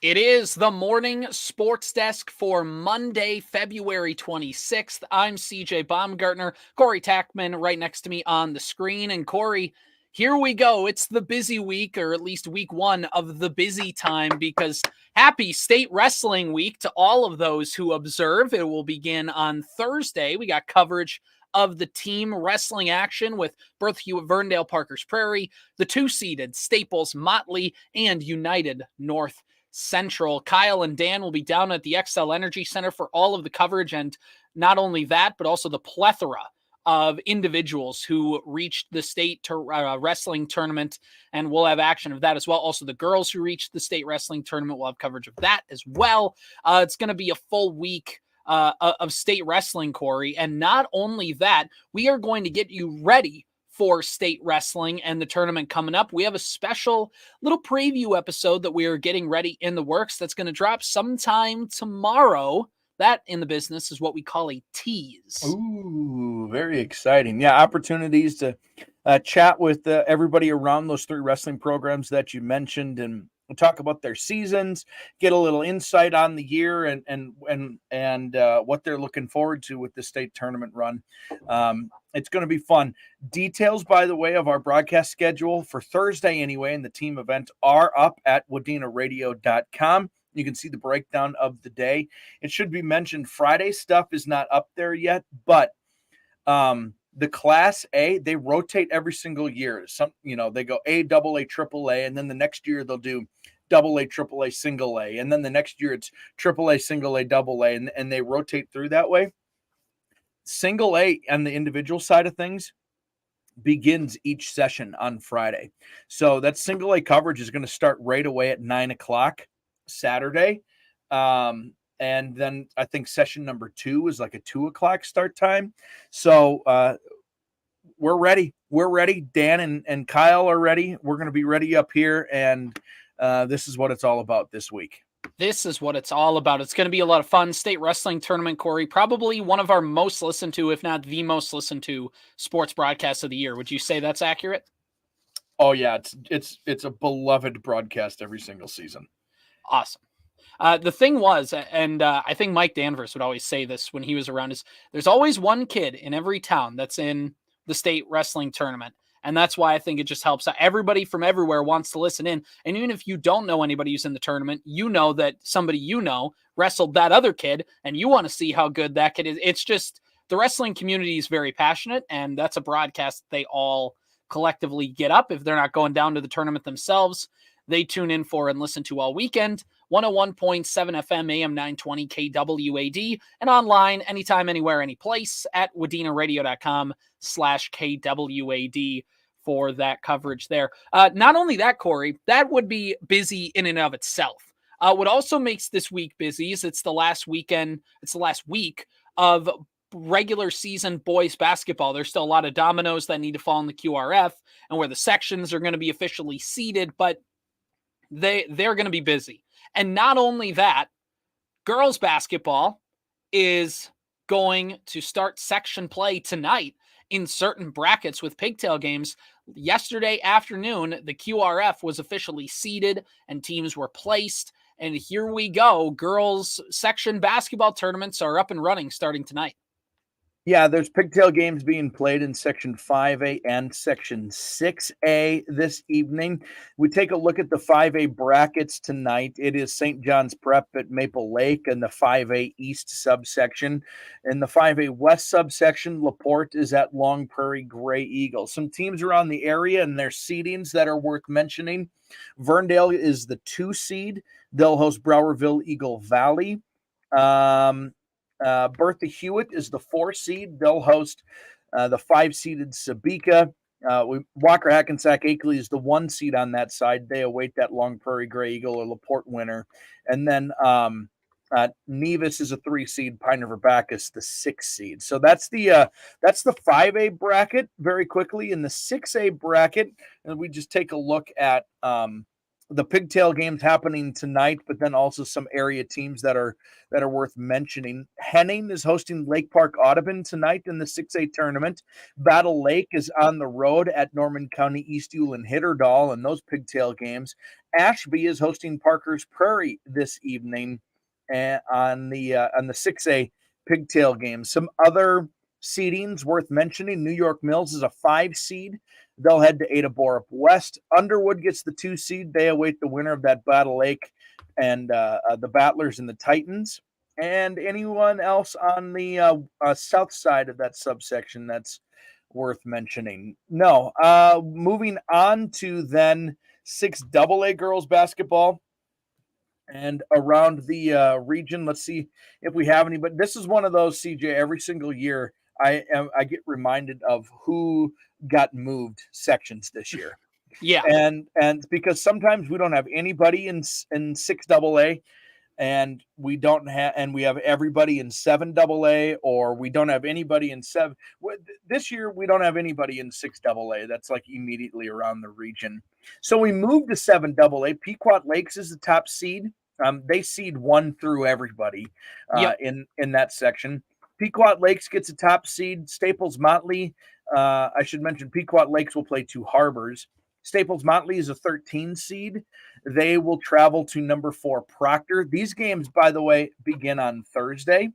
It is the morning sports desk for Monday, February 26th. I'm CJ Baumgartner, Corey Tackman right next to me on the screen. And Corey, here we go. It's the busy week, or at least week one of the busy time, because happy state wrestling week to all of those who observe. It will begin on Thursday. We got coverage of the team wrestling action with Bertha Hewitt, Verndale, Parkers Prairie, the two-seeded Staples, Motley, and United North Central. Kyle and Dan will be down at the XL Energy Center for all of the coverage, and not only that, but also the plethora of individuals who reached the state wrestling tournament, and we'll have action of that as well. Also, the girls who reached the state wrestling tournament will have coverage of that as well. It's going to be a full week of state wrestling, Corey, and not only that, we are going to get you ready for state wrestling and the tournament coming up. We have a special little preview episode that we are getting ready in the works that's going to drop sometime tomorrow. That in the business is what we call a tease. Ooh, very exciting. Yeah, opportunities to chat with everybody around those three wrestling programs that you mentioned, and talk about their seasons, get a little insight on the year, and what they're looking forward to with the state tournament run. It's going to be fun. Details, by the way, of our broadcast schedule for Thursday anyway, and the team event are up at WadenaRadio.com. You can see the breakdown of the day. It should be mentioned Friday stuff is not up there yet, but the Class A, they rotate every single year. They go A, double A, triple A, and then the next year they'll do double A, triple A, single A, and then the next year it's triple A, single A, double A, and they rotate through that way. Single A on the individual side of things begins each session on Friday. So that single A coverage is going to start right away at 9:00 Saturday. And then I think session number 2 is like a 2:00 start time. So we're ready. We're ready. Dan and Kyle are ready. We're going to be ready up here. And this is what it's all about this week. This is what it's all about. It's going to be a lot of fun. State wrestling tournament, Corey, probably one of our most listened to, if not the most listened to sports broadcasts of the year. Would you say that's accurate? Oh yeah. It's a beloved broadcast every single season. Awesome. The thing was, and I think Mike Danvers would always say this when he was around, is there's always one kid in every town that's in the state wrestling tournament. And that's why I think it just helps out. Everybody from everywhere wants to listen in. And even if you don't know anybody who's in the tournament, you know that somebody you know wrestled that other kid, and you want to see how good that kid is. It's just the wrestling community is very passionate, and that's a broadcast they all collectively get up. If they're not going down to the tournament themselves, they tune in for and listen to all weekend. 101.7 FM, AM 920, KWAD, and online anytime, anywhere, any place at WadenaRadio.com/KWAD for that coverage there. Not only that, Corey, that would be busy in and of itself. What also makes this week busy is it's the last weekend, it's the last week of regular season boys basketball. There's still a lot of dominoes that need to fall in the QRF and where the sections are going to be officially seeded, but they're going to be busy. And not only that, girls basketball is going to start section play tonight in certain brackets with pigtail games. Yesterday afternoon, the QRF was officially seeded and teams were placed. And here we go. Girls section basketball tournaments are up and running starting tonight. Yeah, there's pigtail games being played in Section 5A and Section 6A this evening. We take a look at the 5A brackets tonight. It is St. John's Prep at Maple Lake in the 5A East subsection. In the 5A West subsection, LaPorte is at Long Prairie Gray Eagle. Some teams around the area and their seedings that are worth mentioning. Verndale is the 2 seed. They'll host Browerville Eagle Valley. Bertha Hewitt is the 4 seed. They'll host the 5-seeded Sabika. Walker Hackensack Akeley is the 1 seed on that side. They await that Long Prairie Gray Eagle or LaPorte winner. And then Nevis is a 3 seed. Pine River Bacchus the 6 seed. So that's the 5A bracket. Very quickly in the 6A bracket, and we just take a look at the pigtail games happening tonight, but then also some area teams that are worth mentioning. Henning is hosting Lake Park Audubon tonight in the 6A tournament. Battle Lake is on the road at Norman County, East Ewell, and Hitterdal in those pigtail games. Ashby is hosting Parker's Prairie this evening on the 6A pigtail game. Some other seedings worth mentioning: New York Mills is a 5 seed. They'll head to Ada Borup West. Underwood gets the 2 seed. They await the winner of that Battle Lake and the Battlers and the Titans. And anyone else on the south side of that subsection that's worth mentioning? No. Moving on to then 6AA girls basketball. And around the region, let's see if we have any. But this is one of those, CJ, every single year I get reminded of who got moved sections this year. Yeah. And because sometimes we don't have anybody in 6AA, and we have everybody in 7AA, or we don't have anybody in 7. This year we don't have anybody in 6AA. That's like immediately around the region. So we moved to 7AA. Pequot Lakes is the top seed. They seed 1 through everybody in that section. Pequot Lakes gets a top seed. Staples Motley, I should mention Pequot Lakes will play 2 Harbors. Staples Motley is a 13 seed. They will travel to number 4 Proctor. These games, by the way, begin on Thursday.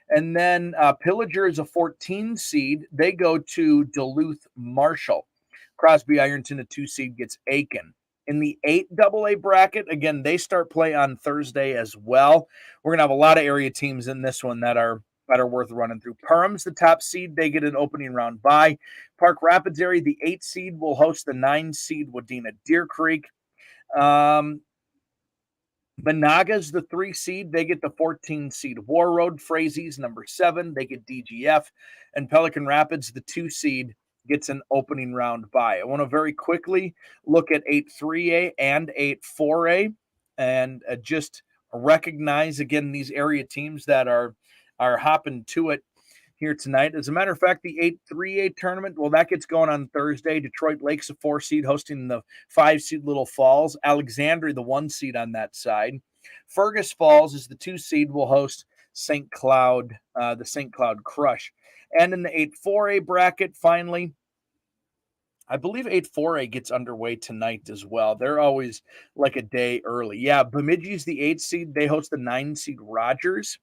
And then Pillager is a 14 seed. They go to Duluth Marshall. Crosby Ironton, a 2 seed, gets Aiken. In the 8AA bracket, again, they start play on Thursday as well. We're going to have a lot of area teams in this one that are worth running through. Perham's the top seed. They get an opening round bye. Park Rapids area, the 8 seed, will host the 9 seed Wadena Deer Creek. Monaga's the 3 seed. They get the 14 seed War Road. Frazie's number 7. They get DGF. And Pelican Rapids, the 2 seed, gets an opening round bye. I want to very quickly look at 8-3A and 8-4A and just recognize again these area teams that are hopping to it here tonight. As a matter of fact, the 8-3A tournament, well, that gets going on Thursday. Detroit Lake's a 4 seed hosting the 5 seed Little Falls. Alexandria, the 1 seed on that side. Fergus Falls is the 2 seed, will host St. Cloud, the St. Cloud Crush. And in the 8-4A bracket, finally, I believe 8-4A gets underway tonight as well. They're always like a day early. Yeah, Bemidji's the 8 seed. They host the 9 seed Rogers.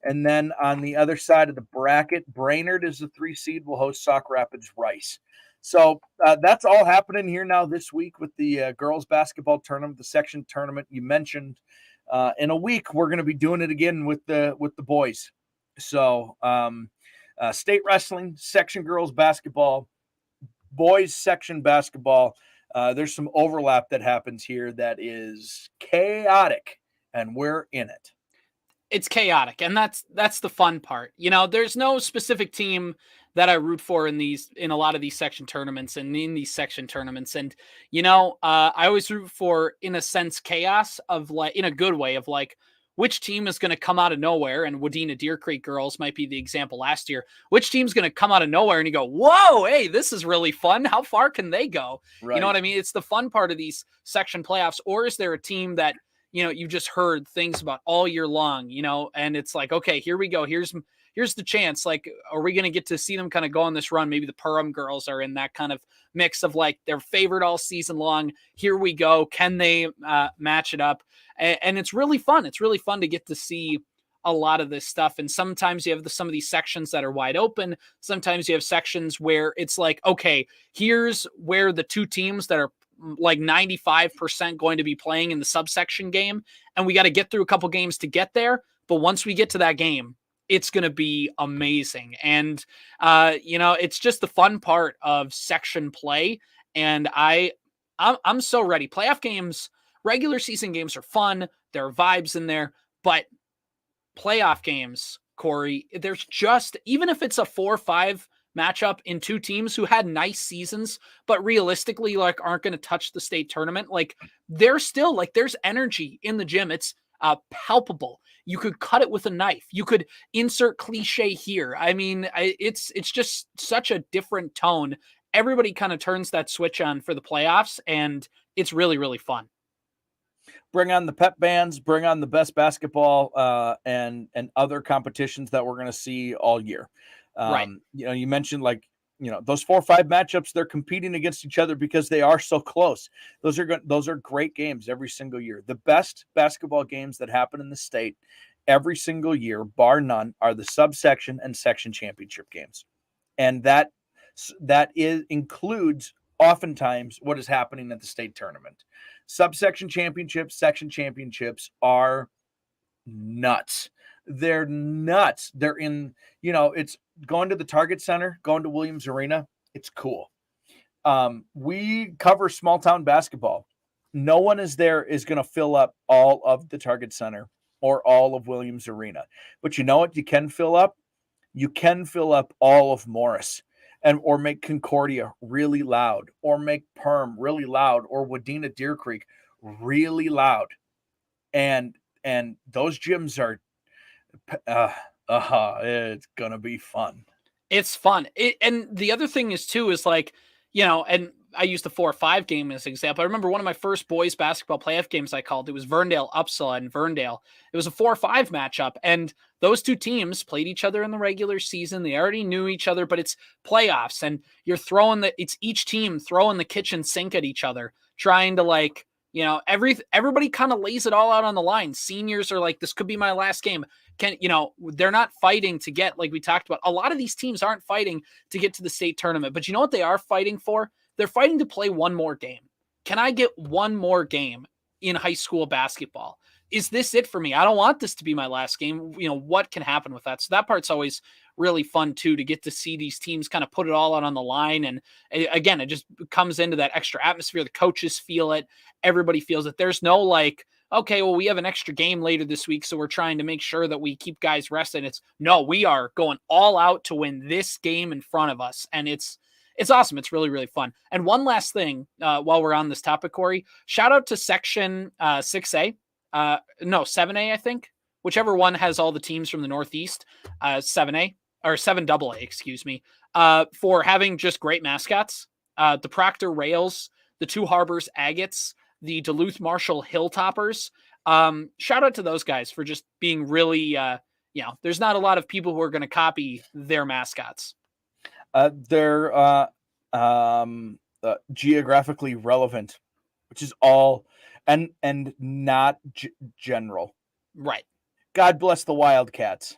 And then on the other side of the bracket, Brainerd is the 3 seed, will host Sauk Rapids Rice. So that's all happening here now this week with the girls basketball tournament, the section tournament you mentioned. In a week, we're going to be doing it again with the boys. So state wrestling, section girls basketball, boys section basketball. There's some overlap that happens here that is chaotic, and we're in it. It's chaotic, and that's the fun part. You know, there's no specific team that I root for in a lot of these section tournaments and in these section tournaments. And, you know, I always root for, in a sense, chaos of like, in a good way, of like, which team is going to come out of nowhere. And Wadena Deer Creek girls might be the example last year. Which team's going to come out of nowhere and you go, whoa, hey, this is really fun. How far can they go? Right. You know what I mean? It's the fun part of these section playoffs. Or is there a team that, you know, you just heard things about all year long, you know, and it's like, okay, here we go. Here's the chance. Like, are we going to get to see them kind of go on this run? Maybe the Perham girls are in that kind of mix of like they're favored all season long. Here we go. Can they match it up? And it's really fun. It's really fun to get to see a lot of this stuff. And sometimes you have some of these sections that are wide open. Sometimes you have sections where it's like, okay, here's where the 2 teams that are like 95% going to be playing in the subsection game. And we got to get through a couple games to get there. But once we get to that game, it's going to be amazing. And, you know, it's just the fun part of section play. And I'm so ready. Playoff games, regular season games are fun. There are vibes in there, but playoff games, Corey, there's just, even if it's a 4-5 matchup in 2 teams who had nice seasons, but realistically, like, aren't going to touch the state tournament. Like, there's still like, there's energy in the gym. It's palpable. You could cut it with a knife. You could insert cliche here. I mean, it's just such a different tone. Everybody kind of turns that switch on for the playoffs, and it's really, really fun. Bring on the pep bands, bring on the best basketball and other competitions that we're going to see all year. Right. You know, you mentioned like those 4 or 5 matchups, they're competing against each other because they are so close. Those are great games every single year. The best basketball games that happen in the state every single year, bar none, are the subsection and section championship games. And that includes oftentimes what is happening at the state tournament. Subsection championships, section championships are nuts. They're nuts. They're in, it's going to the Target Center, going to Williams Arena. It's cool. We cover small town basketball. No one is going to fill up all of the Target Center or all of Williams Arena. But you know what you can fill up? You can fill up all of Morris, or make Concordia really loud, or make Perm really loud, or Wadena Deer Creek really loud. And those gyms are, it's going to be fun. It's fun. And the other thing is too, is like, and I used the 4-5 game as an example. I remember one of my first boys basketball playoff games I called. It was Verndale Upsala in Verndale. It was a 4-5 matchup, and those two teams played each other in the regular season. They already knew each other, but it's playoffs, and you're it's each team throwing the kitchen sink at each other, trying to everybody kind of lays it all out on the line. Seniors are like, this could be my last game. They're not fighting to get, like we talked about. A lot of these teams aren't fighting to get to the state tournament, but you know what they are fighting for? They're fighting to play one more game. Can I get one more game in high school basketball? Is this it for me? I don't want this to be my last game. What can happen with that? So that part's always really fun too, to get to see these teams kind of put it all out on the line. And again, it just comes into that extra atmosphere. The coaches feel it. Everybody feels it. There's no okay, well, we have an extra game later this week, so we're trying to make sure that we keep guys rested. No, we are going all out to win this game in front of us. And it's awesome. It's really, really fun. And one last thing, while we're on this topic, Corey, shout out to section 6A, 7A, I think, whichever one has all the teams from the Northeast, 7A or 7AA, excuse me, for having just great mascots. The Proctor Rails, the Two Harbors Agates, the Duluth Marshall Hilltoppers. Shout out to those guys for just being really, there's not a lot of people who are going to copy their mascots. They're geographically relevant, which is all, and not general. Right. God bless the Wildcats.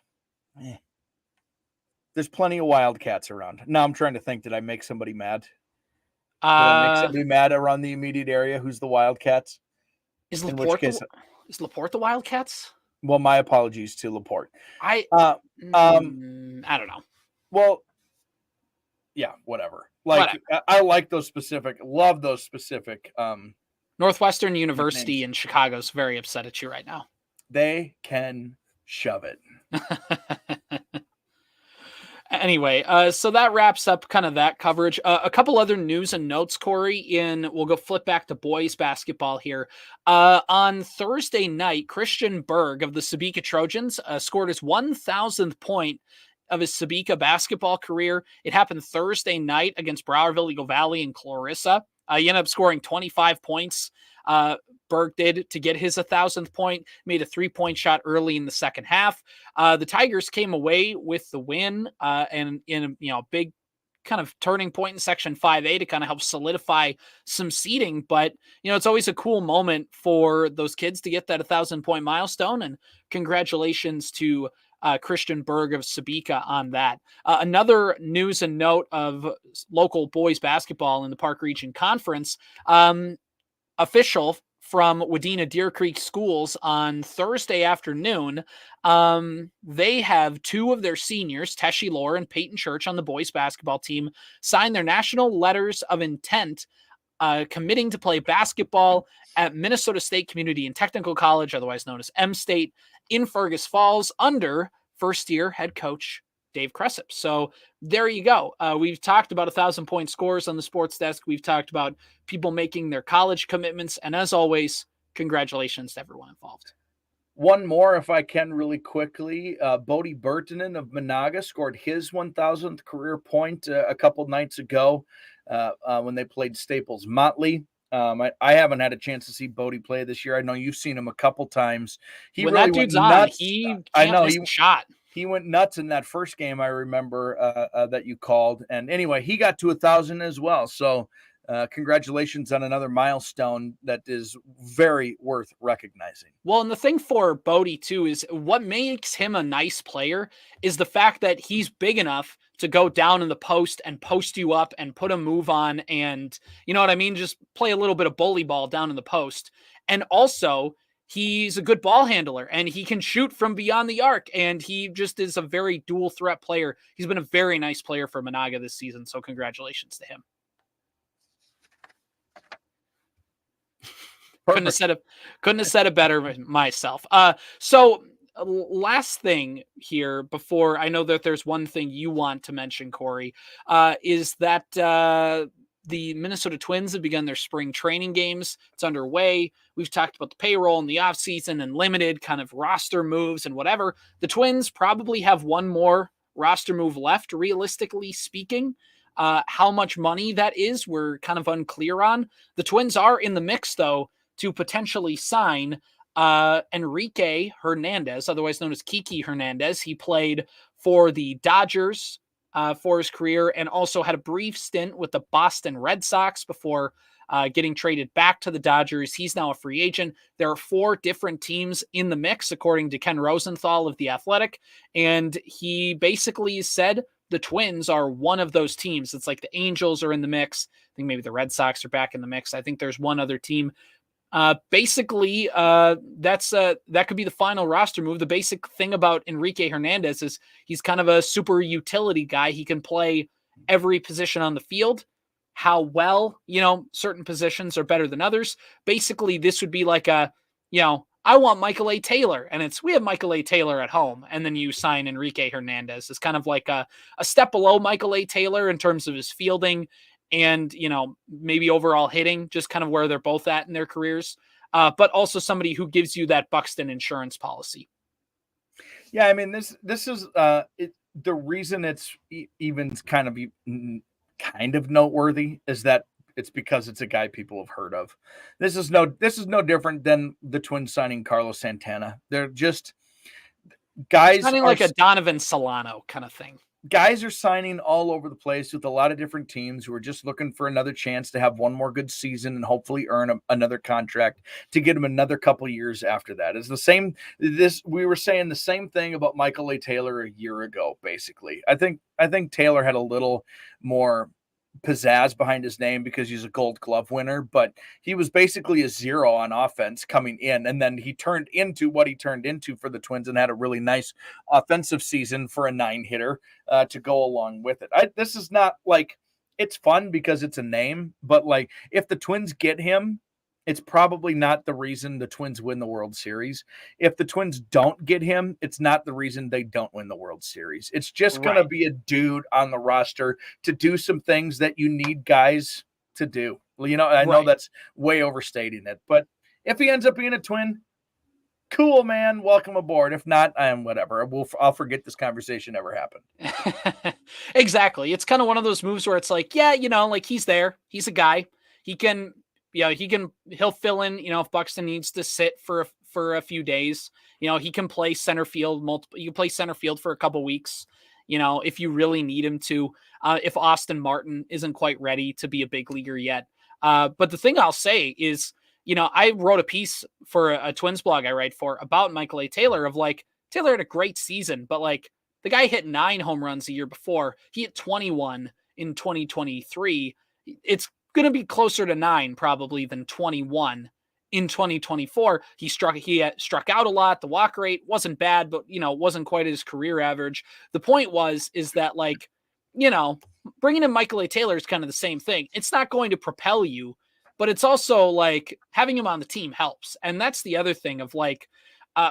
There's plenty of Wildcats around. Now I'm trying to think, did I make somebody mad? Did I make somebody mad around the immediate area who's the Wildcats? Is LaPorte the Wildcats? Well, my apologies to LaPorte. I don't know. Well, yeah, whatever. I like those specific, love those specific. Northwestern University in Chicago is very upset at you right now. They can shove it. Anyway, so that wraps up kind of that coverage. A couple other news and notes, Corey, we'll go flip back to boys basketball here. On Thursday night, Christian Berg of the Sebeka Trojans scored his 1,000th point of his Sebeka basketball career. It happened Thursday night against Browerville, Eagle Valley, and Clarissa. He ended up scoring 25 points. Berg did to get his 1,000th point, made a 3-point shot early in the second half. The Tigers came away with the win and in a big kind of turning point in Section 5A to kind of help solidify some seeding. But, it's always a cool moment for those kids to get that 1,000-point milestone. And congratulations to Christian Berg of Sebeka on that. Another news and note of local boys basketball in the Park Region Conference, official from Wadena Deer Creek Schools on Thursday afternoon. They have two of their seniors, Teshi Lohr and Peyton Church, on the boys basketball team, sign their national letters of intent, committing to play basketball at Minnesota State Community and Technical College, otherwise known as M-State, in Fergus Falls under first-year head coach Dave Cressup. So there you go. We've talked about 1,000-point scores on the sports desk. We've talked about people making their college commitments. And as always, congratulations to everyone involved. One more, if I can, really quickly. Bodie Burtonen of Monaga scored his 1,000th career point a couple nights ago when they played Staples Motley. I haven't had a chance to see Bodie play this year. I know you've seen him a couple times. When really that dude's on, he can't miss a shot. he went nuts in that first game. I remember that you called. And anyway, he got to 1,000 as well. So congratulations on another milestone that is very worth recognizing. Well, and the thing for Bodie too is what makes him a nice player is the fact that he's big enough to go down in the post and post you up and put a move on, and you know what I mean? Just play a little bit of bully ball down in the post. And also, he's a good ball handler and he can shoot from beyond the arc, and he just is a very dual threat player. He's been a very nice player for Monaga this season, so congratulations to him. Couldn't have said it better myself. So last thing here before I know that there's one thing you want to mention, Corey, is that the Minnesota Twins have begun their spring training games. It's underway. We've talked about the payroll and the offseason and limited kind of roster moves and whatever. The Twins probably have one more roster move left, realistically speaking. How much money that is, we're kind of unclear on. The Twins are in the mix, though, to potentially sign Enrique Hernandez, otherwise known as Kiki Hernandez. He played for the Dodgers for his career and also had a brief stint with the Boston Red Sox before getting traded back to the Dodgers. He's now a free agent. There are 4 different teams in the mix, according to Ken Rosenthal of The Athletic, and he basically said the Twins are one of those teams. It's like the Angels are in the mix. I think maybe the Red Sox are back in the mix. I think there's one other team. Basically, that could be the final roster move. The basic thing about Enrique Hernandez is he's kind of a super utility guy. He can play every position on the field. How well, certain positions are better than others. Basically, this would be like I want Michael A. Taylor, and we have Michael A. Taylor at home, and then you sign Enrique Hernandez. It's kind of like a step below Michael A. Taylor in terms of his fielding and, maybe overall hitting, just kind of where they're both at in their careers, but also somebody who gives you that Buxton insurance policy. Yeah, I mean, this is the reason it's even kind of noteworthy is that it's because it's a guy people have heard of. This is no different than the Twins signing Carlos Santana. They're just guys signing like a Donovan Solano kind of thing. Guys are signing all over the place with a lot of different teams who are just looking for another chance to have one more good season and hopefully earn another contract to get him another couple years after that. It's the same. We were saying the same thing about Michael A. Taylor a year ago, basically. I think Taylor had a little more pizzazz behind his name because he's a Gold Glove winner, but he was basically a zero on offense coming in, and then he turned into what he turned into for the Twins and had a really nice offensive season for a 9-hitter to go along with it. This is not like it's fun because it's a name, but like if the Twins get him, it's probably not the reason the Twins win the World Series. If the Twins don't get him, it's not the reason they don't win the World Series. It's just going to be a dude on the roster to do some things that you need guys to do. I know that's way overstating it, but if he ends up being a Twin, cool, man, welcome aboard. If not, whatever. I'll forget this conversation ever happened. Exactly. It's kind of one of those moves where it's like, like he's there. He's a guy. He'll fill in, if Buxton needs to sit for a few days, he can play center field you can play center field for a couple weeks, if you really need him to, if Austin Martin isn't quite ready to be a big leaguer yet. But the thing I'll say is, I wrote a piece for a Twins blog I write for about Michael A. Taylor of like, Taylor had a great season, but like the guy hit 9 home runs the year before. He hit 21 in 2023. It's going to be closer to 9 probably than 21 in 2024. He struck out a lot. The walk rate wasn't bad, but wasn't quite his career average. The point is that like, bringing in Michael A. Taylor is kind of the same thing. It's not going to propel you, but it's also like having him on the team helps. And that's the other thing of like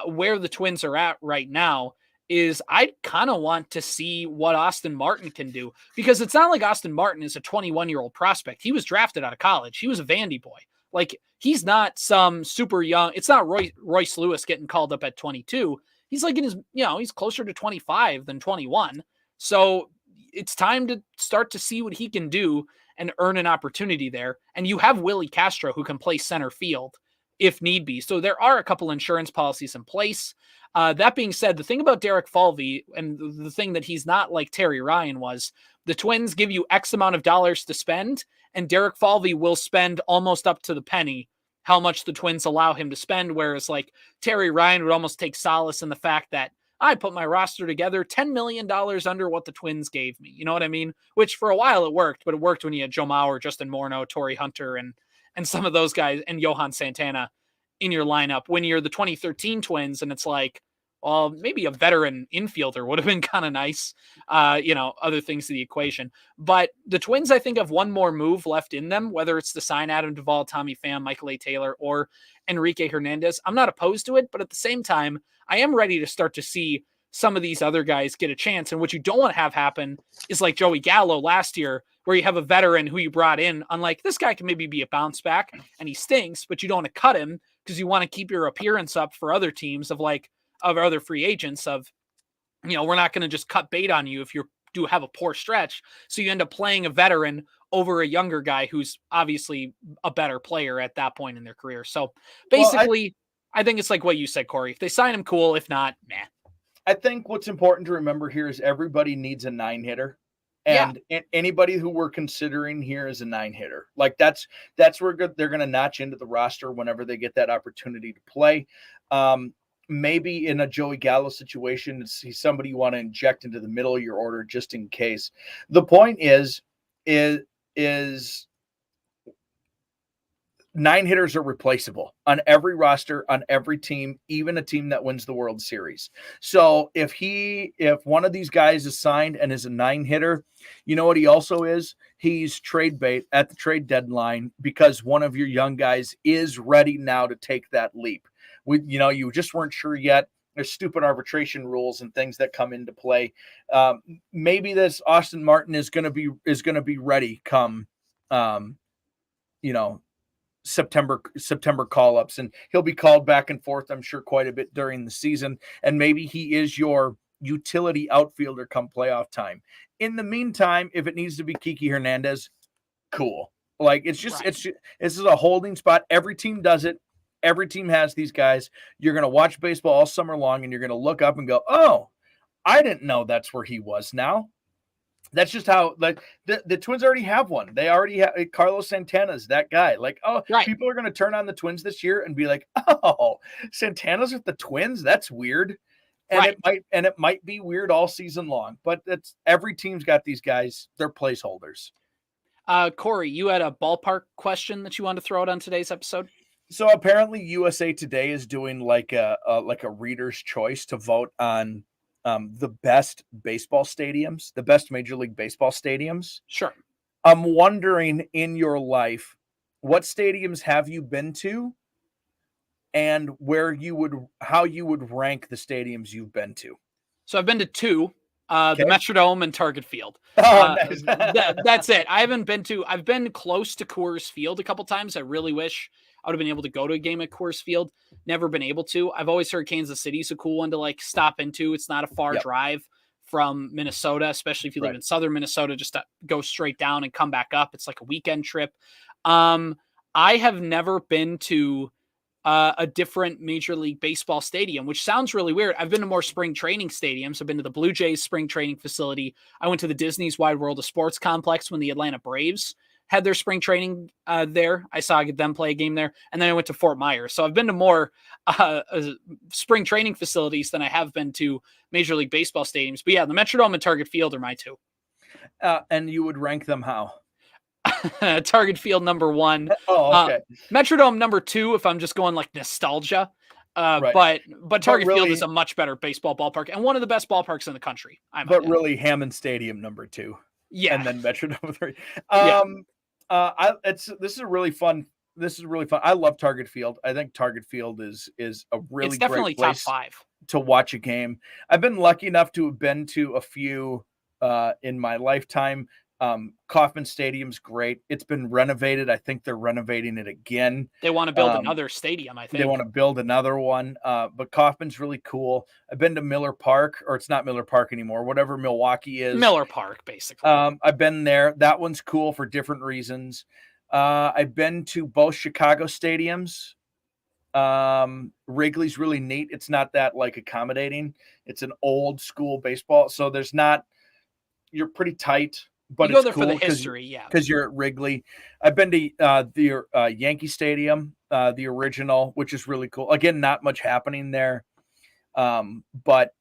where the Twins are at right now is I kind of want to see what Austin Martin can do, because it's not like Austin Martin is a 21-year-old prospect. He was drafted out of college. He was a Vandy boy. Like he's not some super young. It's not Royce Lewis getting called up at 22. He's like in his, he's closer to 25 than 21. So it's time to start to see what he can do and earn an opportunity there. And you have Willie Castro who can play center field. if need be. So there are a couple insurance policies in place. That being said, the thing about Derek Falvey, and the thing that he's not like Terry Ryan was, the Twins give you X amount of dollars to spend, and Derek Falvey will spend almost up to the penny how much the Twins allow him to spend. Whereas like Terry Ryan would almost take solace in the fact that I put my roster together $10 million under what the Twins gave me. You know what I mean? Which for a while it worked, but it worked when you had Joe Mauer, Justin Morneau, Torrey Hunter, and some of those guys, and Johan Santana in your lineup. When you're the 2013 Twins and it's like, well, maybe a veteran infielder would have been kind of nice. Other things to the equation. But the Twins, I think, have one more move left in them, whether it's to sign Adam Duvall, Tommy Pham, Michael A. Taylor, or Enrique Hernandez. I'm not opposed to it, but at the same time, I am ready to start to see some of these other guys get a chance. And what you don't want to have happen is like Joey Gallo last year, where you have a veteran who you brought in, unlike this guy can maybe be a bounce back and he stinks, but you don't want to cut him because you want to keep your appearance up for other teams of other free agents of, we're not going to just cut bait on you if you do have a poor stretch. So you end up playing a veteran over a younger guy who's obviously a better player at that point in their career. So basically, I think it's like what you said, Corey. If they sign him, cool. If not, meh. I think what's important to remember here is everybody needs a 9-hitter. And anybody who we're considering here is a 9-hitter. Like that's where they're going to notch into the roster whenever they get that opportunity to play. Maybe in a Joey Gallo situation, he's somebody you want to inject into the middle of your order just in case. The point is 9-hitters are replaceable on every roster, on every team, even a team that wins the World Series. So if one of these guys is signed and is a 9-hitter, you know what he also is? He's trade bait at the trade deadline because one of your young guys is ready now to take that leap. You just weren't sure yet. There's stupid arbitration rules and things that come into play. Maybe this Austin Martin is going to be ready come, September call-ups, and he'll be called back and forth, I'm sure, quite a bit during the season. And maybe he is your utility outfielder come playoff time. In the meantime, if it needs to be Kiki Hernandez, cool. Like it's just a holding spot. Every team does it. Every team has these guys. You're going to watch baseball all summer long, and you're going to look up and go, oh, I didn't know that's where he was now. That's just how the Twins already have one. They already have Carlos Santana's that guy. People are going to turn on the Twins this year and be like, oh, Santana's with the Twins. That's weird. And it might be weird all season long, but every team's got these guys. They're placeholders. Corey, you had a ballpark question that you wanted to throw out on today's episode. So apparently USA Today is doing like a reader's choice to vote on the best baseball stadiums, the best Major League Baseball stadiums. Sure. I'm wondering in your life, what stadiums have you been to and how you would rank the stadiums you've been to? So I've been to two, the Metrodome and Target Field. Nice. That's it. I've been close to Coors Field a couple times. I really wish I would have been able to go to a game at Coors Field. Never been able to. I've always heard Kansas City's a cool one to stop into. It's not a far drive from Minnesota, especially if you live in southern Minnesota, just to go straight down and come back up. It's like a weekend trip. I have never been to a different Major League Baseball stadium, which sounds really weird. I've been to more spring training stadiums. I've been to the Blue Jays spring training facility. I went to the Disney's Wide World of Sports complex when the Atlanta Braves had their spring training there. I saw them play a game there. And then I went to Fort Myers. So I've been to more spring training facilities than I have been to Major League Baseball stadiums. But yeah, the Metrodome and Target Field are my two. And you would rank them how? Target Field number one. Oh, okay. Metrodome number two, if I'm just going like nostalgia. But Target Field is a much better baseball ballpark and one of the best ballparks in the country. Really Hammond Stadium number two. Yeah. And then Metrodome 3. This is really fun. I love Target Field. I think Target Field is a really it's definitely great place top 5 to watch a game. I've been lucky enough to have been to a few in my lifetime. Kauffman Stadium's great. It's been renovated. I think they're renovating it again. They want to build another stadium, I think. They want to build another one. But Kauffman's really cool. I've been to Miller Park, or it's not Miller Park anymore, whatever Milwaukee is. Miller Park, basically. I've been there. That one's cool for different reasons. I've been to both Chicago stadiums. Wrigley's really neat. It's not that like accommodating. It's an old school baseball, so you're pretty tight, but You go it's there for the cool history, yeah. because you're at Wrigley. I've been to the Yankee Stadium, the original, which is really cool. Again, not much happening there, but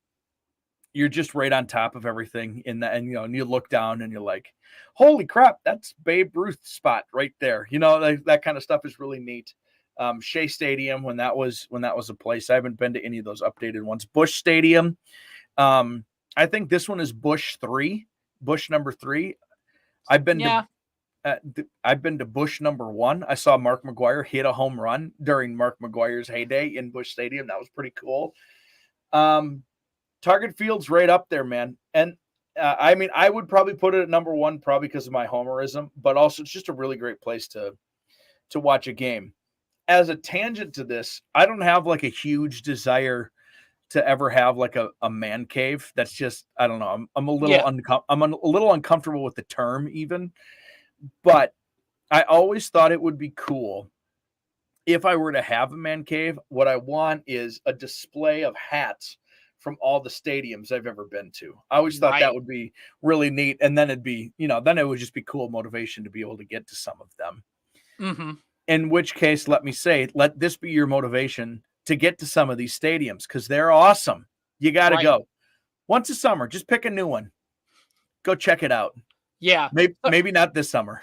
you're just right on top of everything in that, and and you look down and you're like, holy crap, that's Babe Ruth's spot right there. That kind of stuff is really neat. Shea Stadium, when that was a place. I haven't been to any of those updated ones. Busch Stadium. I think this one is Busch number 3. I've been to Busch number 1. I saw Mark McGwire hit a home run during Mark McGwire's heyday in Busch Stadium. That was pretty cool. Target Field's right up there, man. And I would probably put it at number 1, probably because of my homerism, but also it's just a really great place to watch a game. As a tangent to this, I don't have like a huge desire to ever have like a man cave. That's just, I don't know. I'm a little uncomfortable with the term even, but I always thought it would be cool if I were to have a man cave. What I want is a display of hats from all the stadiums I've ever been to. I always thought that would be really neat. And then then it would just be cool motivation to be able to get to some of them. Mm-hmm. In which case, let me say, let this be your motivation to get to some of these stadiums because they're awesome. You got to go once a summer. Just pick a new one. Go check it out. Yeah. Maybe not this summer.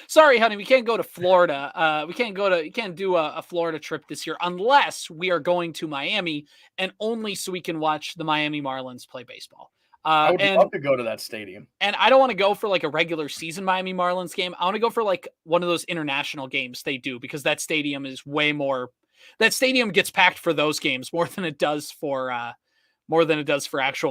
Sorry, honey. We can't go to Florida. You can't do a Florida trip this year unless we are going to Miami, and only so we can watch the Miami Marlins play baseball. I would love to go to that stadium. And I don't want to go for like a regular season Miami Marlins game. I want to go for like one of those international games they do, because that stadium is way more. That stadium gets packed for those games more than it does for actual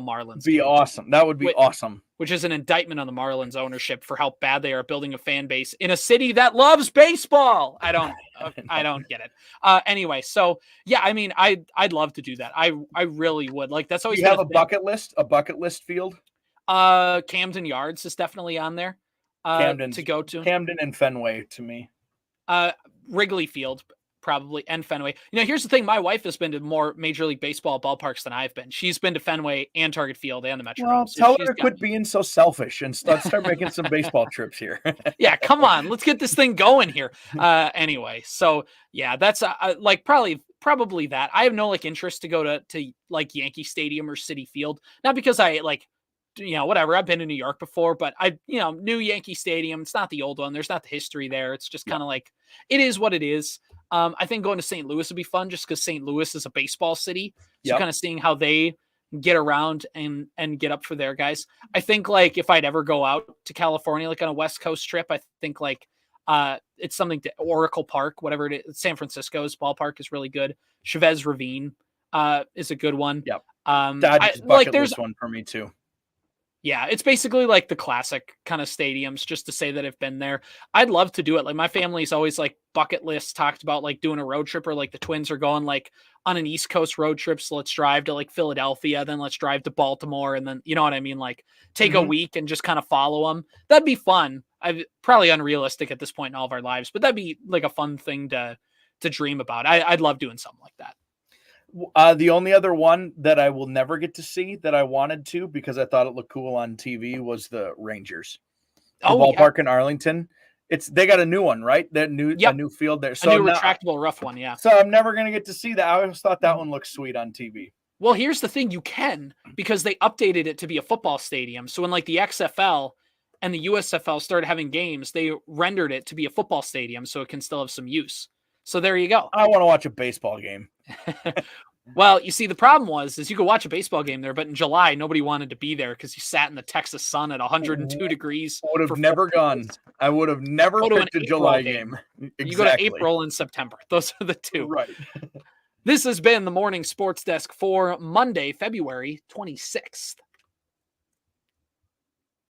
Marlins. Be awesome. That would be awesome. Which is an indictment on the Marlins ownership for how bad they are building a fan base in a city that loves baseball. I don't get it. Anyway, so yeah, I mean, I'd love to do that. I really would. Like, that's always. You have a bucket list field. Camden Yards is definitely on there. To go to Camden and Fenway to me. Wrigley Field. Probably, and Fenway. Here's the thing. My wife has been to more Major League Baseball ballparks than I've been. She's been to Fenway and Target Field and the Metrodome. Well, tell her to quit being so selfish and start making some baseball trips here. Yeah, come on. Let's get this thing going here. Anyway, so yeah, that's like probably that. I have no like interest to go to like Yankee Stadium or Citi Field. Not because I like, whatever. I've been to New York before, but new Yankee Stadium. It's not the old one. There's not the history there. It's just kind of like, it is what it is. I think going to St. Louis would be fun just because St. Louis is a baseball city. So kind of seeing how they get around and get up for their guys. I think like if I'd ever go out to California, like on a West Coast trip, I think like it's something to Oracle Park, whatever it is. San Francisco's ballpark is really good. Chavez Ravine is a good one. Yep. Dodgers bucket list one for me too. Yeah, it's basically like the classic kind of stadiums, just to say that I've been there. I'd love to do it. Like my family's always like bucket lists talked about like doing a road trip, or like the twins are going like on an East Coast road trip. So let's drive to like Philadelphia, then let's drive to Baltimore. And then, you know what I mean? Like take a week and just kind of follow them. That'd be fun. Probably unrealistic at this point in all of our lives, but that'd be like a fun thing to dream about. I'd love doing something like that. The only other one that I will never get to see that I wanted to because I thought it looked cool on TV was the Rangers. The ballpark in Arlington. They got a new one, right? A new field there. So a new retractable rough one, yeah. So I'm never gonna get to see that. I always thought that one looked sweet on TV. Well, here's the thing: you can, because they updated it to be a football stadium. So when like the XFL and the USFL started having games, they rendered it to be a football stadium so it can still have some use. So there you go. I want to watch a baseball game. Well, you see, the problem is you could watch a baseball game there, but in July, nobody wanted to be there because you sat in the Texas sun at 102 degrees. I would have never gone. I would have never picked a July game. Exactly. You go to April and September. Those are the two. Right. This has been the Morning Sports Desk for Monday, February 26th.